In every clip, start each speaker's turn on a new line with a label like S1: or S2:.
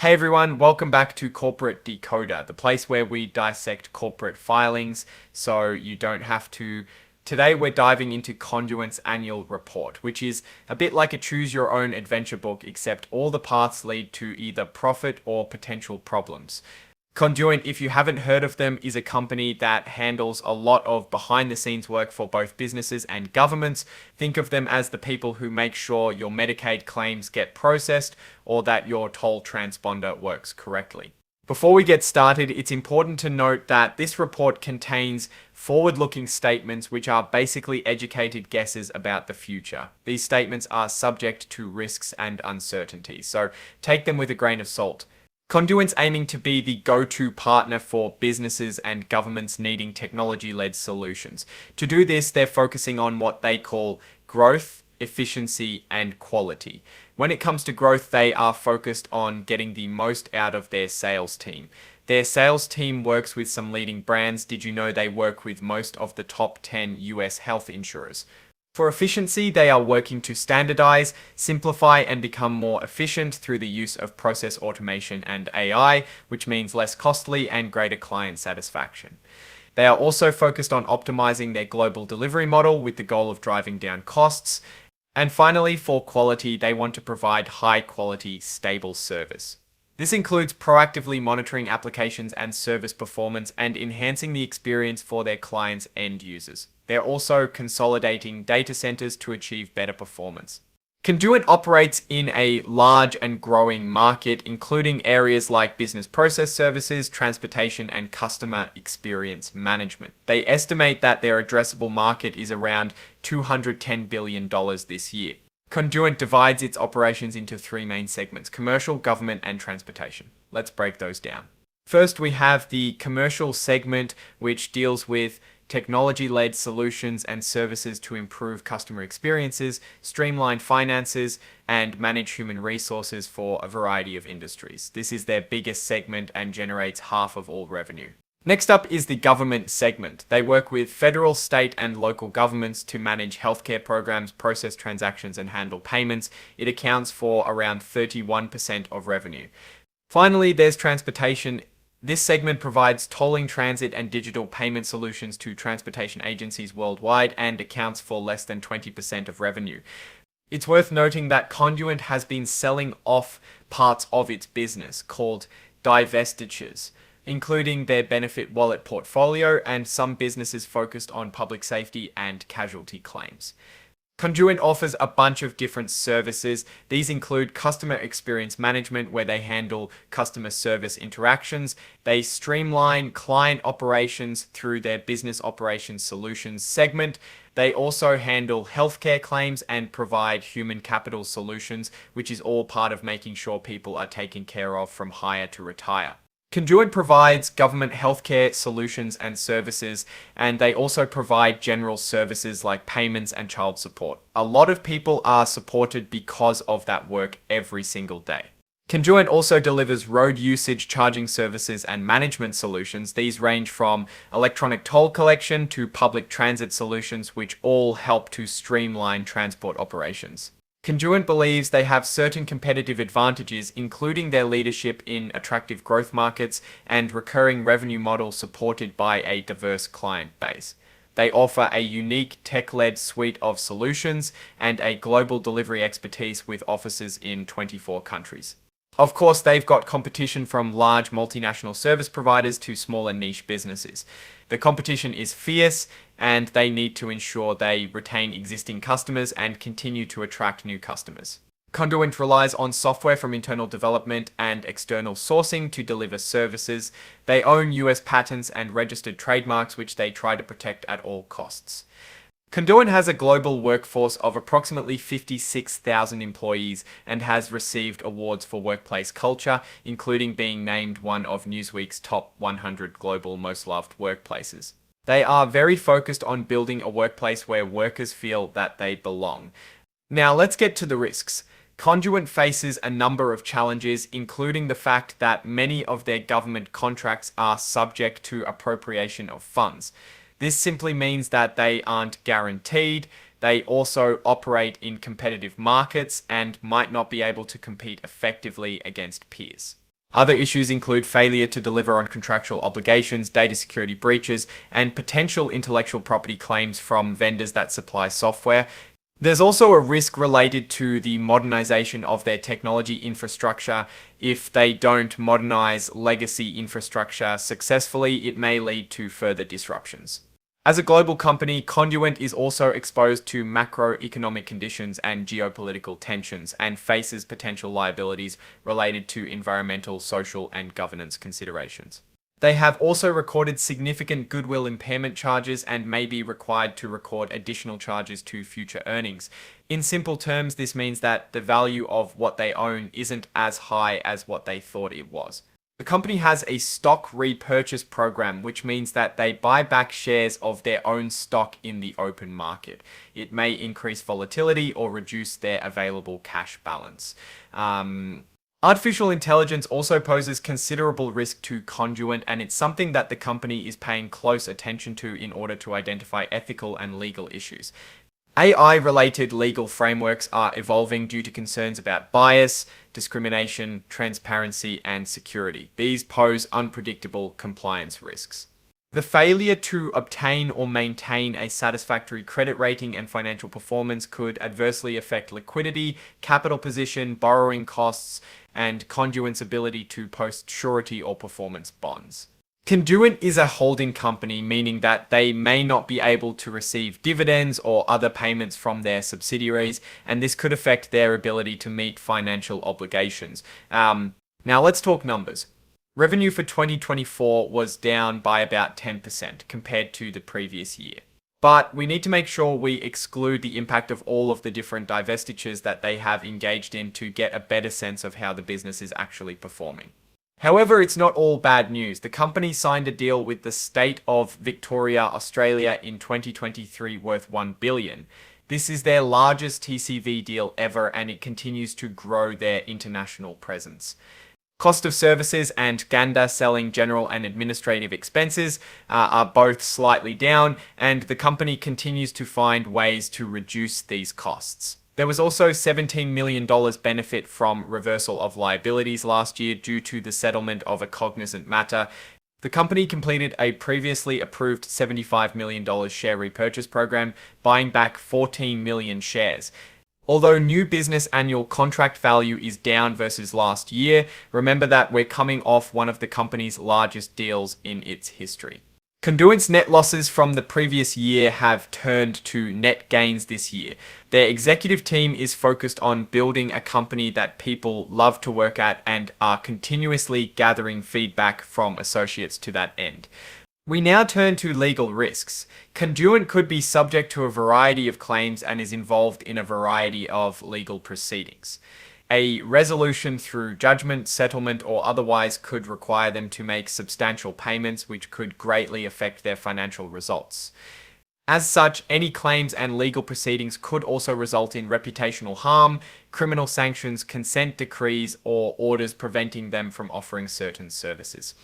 S1: Hey everyone, welcome back to Corporate Decoder, the place where we dissect corporate filings so you don't have to. Today we're diving into Conduent's annual report, which is a bit like a choose your own adventure book, except all the paths lead to either profit or potential problems. Conduent, if you haven't heard of them, is a company that handles a lot of behind the scenes work for both businesses and governments. Think of them as the people who make sure your Medicaid claims get processed or that your toll transponder works correctly. Before we get started, it's important to note that this report contains forward-looking statements which are basically educated guesses about the future. These statements are subject to risks and uncertainties, so take them with a grain of salt. Conduent's aiming to be the go-to partner for businesses and governments needing technology-led solutions. To do this, they're focusing on what they call growth, efficiency, and quality. When it comes to growth, they are focused on getting the most out of their sales team. Their sales team works with some leading brands. Did you know they work with most of the top 10 US health insurers? For efficiency, they are working to standardize, simplify, and become more efficient through the use of process automation and AI, which means less costly and greater client satisfaction. They are also focused on optimizing their global delivery model with the goal of driving down costs. And finally, for quality, they want to provide high-quality, stable service. This includes proactively monitoring applications and service performance and enhancing the experience for their clients' end users. They're also consolidating data centers to achieve better performance. Conduent operates in a large and growing market, including areas like business process services, transportation, and customer experience management. They estimate that their addressable market is around $210 billion this year. Conduent divides its operations into three main segments: commercial, government, and transportation. Let's break those down. First, we have the commercial segment, which deals with technology-led solutions and services to improve customer experiences, streamline finances, and manage human resources for a variety of industries. This is their biggest segment and generates half of all revenue. Next up is the government segment. They work with federal, state, and local governments to manage healthcare programs, process transactions, and handle payments. It accounts for around 31% of revenue. Finally, there's transportation. This segment provides tolling, transit, and digital payment solutions to transportation agencies worldwide and accounts for less than 20% of revenue. It's worth noting that Conduent has been selling off parts of its business called divestitures, including their benefit wallet portfolio and some businesses focused on public safety and casualty claims. Conduent offers a bunch of different services. These include customer experience management, where they handle customer service interactions. They streamline client operations through their business operations solutions segment. They also handle healthcare claims and provide human capital solutions, which is all part of making sure people are taken care of from hire to retire. Conduent provides government healthcare solutions and services, and they also provide general services like payments and child support. A lot of people are supported because of that work every single day. Conduent also delivers road usage charging services and management solutions. These range from electronic toll collection to public transit solutions, which all help to streamline transport operations. Conduent believes they have certain competitive advantages, including their leadership in attractive growth markets and recurring revenue model supported by a diverse client base. They offer a unique tech-led suite of solutions and a global delivery expertise with offices in 24 countries. Of course, they've got competition from large multinational service providers to smaller niche businesses. The competition is fierce, and they need to ensure they retain existing customers and continue to attract new customers. Conduent relies on software from internal development and external sourcing to deliver services. They own US patents and registered trademarks, which they try to protect at all costs. Conduent has a global workforce of approximately 56,000 employees and has received awards for workplace culture, including being named one of Newsweek's top 100 global most loved workplaces. They are very focused on building a workplace where workers feel that they belong. Now let's get to the risks. Conduent faces a number of challenges, including the fact that many of their government contracts are subject to appropriation of funds. This simply means that they aren't guaranteed. They also operate in competitive markets and might not be able to compete effectively against peers. Other issues include failure to deliver on contractual obligations, data security breaches, and potential intellectual property claims from vendors that supply software. There's also a risk related to the modernization of their technology infrastructure. If they don't modernize legacy infrastructure successfully, it may lead to further disruptions. As a global company, Conduent is also exposed to macroeconomic conditions and geopolitical tensions and faces potential liabilities related to environmental, social, and governance considerations. They have also recorded significant goodwill impairment charges and may be required to record additional charges to future earnings. In simple terms, this means that the value of what they own isn't as high as what they thought it was. The company has a stock repurchase program, which means that they buy back shares of their own stock in the open market. It may increase volatility or reduce their available cash balance. Artificial intelligence also poses considerable risk to Conduent, and it's something that the company is paying close attention to in order to identify ethical and legal issues. AI-related legal frameworks are evolving due to concerns about bias, discrimination, transparency, and security. These pose unpredictable compliance risks. The failure to obtain or maintain a satisfactory credit rating and financial performance could adversely affect liquidity, capital position, borrowing costs, and Conduent's ability to post surety or performance bonds. Conduent is a holding company, meaning that they may not be able to receive dividends or other payments from their subsidiaries, and this could affect their ability to meet financial obligations. Now let's talk numbers. Revenue for 2024 was down by about 10% compared to the previous year. But we need to make sure we exclude the impact of all of the different divestitures that they have engaged in to get a better sense of how the business is actually performing. However, it's not all bad news. The company signed a deal with the state of Victoria, Australia in 2023 worth $1 billion. This is their largest TCV deal ever, and it continues to grow their international presence. Cost of services and GANDA, selling general and administrative expenses, are both slightly down, and the company continues to find ways to reduce these costs. There was also $17 million benefit from reversal of liabilities last year due to the settlement of a cognizant matter. The company completed a previously approved $75 million share repurchase program, buying back 14 million shares. Although new business annual contract value is down versus last year, remember that we're coming off one of the company's largest deals in its history. Conduent's net losses from the previous year have turned to net gains this year. Their executive team is focused on building a company that people love to work at and are continuously gathering feedback from associates to that end. We now turn to legal risks. Conduent could be subject to a variety of claims and is involved in a variety of legal proceedings. A resolution through judgment, settlement, or otherwise could require them to make substantial payments, which could greatly affect their financial results. As such, any claims and legal proceedings could also result in reputational harm, criminal sanctions, consent decrees, or orders preventing them from offering certain services.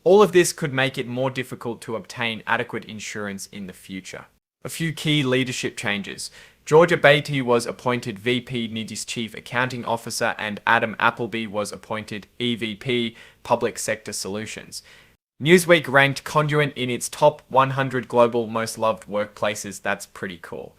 S1: All of this could make it more difficult to obtain adequate insurance in the future. A few key leadership changes. Georgia Beatty was appointed VP NIDIS Chief Accounting Officer, and Adam Appleby was appointed EVP Public Sector Solutions. Newsweek ranked Conduent in its top 100 global most loved workplaces. That's pretty cool.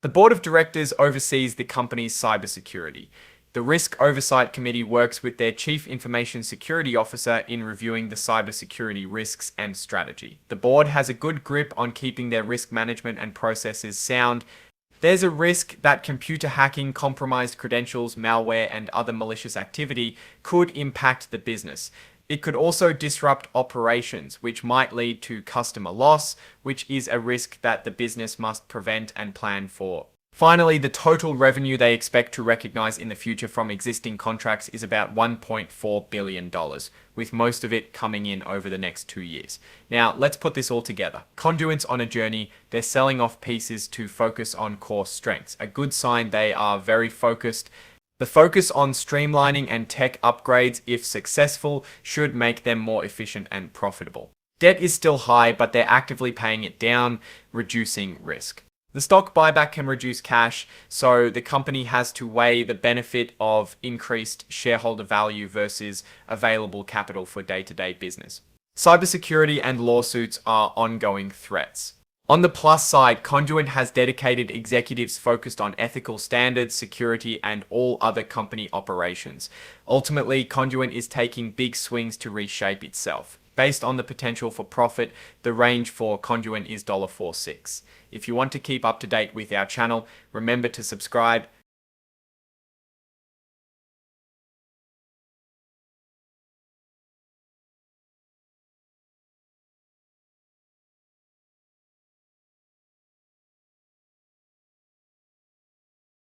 S1: The board of directors oversees the company's cybersecurity. The Risk Oversight Committee works with their Chief Information Security Officer in reviewing the cybersecurity risks and strategy. The board has a good grip on keeping their risk management and processes sound. There's a risk that computer hacking, compromised credentials, malware, and other malicious activity could impact the business. It could also disrupt operations, which might lead to customer loss, which is a risk that the business must prevent and plan for. Finally, the total revenue they expect to recognize in the future from existing contracts is about $1.4 billion, with most of it coming in over the next 2 years. Now, let's put this all together. Conduent's on a journey. They're selling off pieces to focus on core strengths. A good sign they are very focused. The focus on streamlining and tech upgrades, if successful, should make them more efficient and profitable. Debt is still high, but they're actively paying it down, reducing risk. The stock buyback can reduce cash, so the company has to weigh the benefit of increased shareholder value versus available capital for day-to-day business. Cybersecurity and lawsuits are ongoing threats. On the plus side, Conduent has dedicated executives focused on ethical standards, security, and all other company operations. Ultimately, Conduent is taking big swings to reshape itself. Based on the potential for profit, the range for Conduent is $4.6. If you want to keep up to date with our channel, remember to subscribe,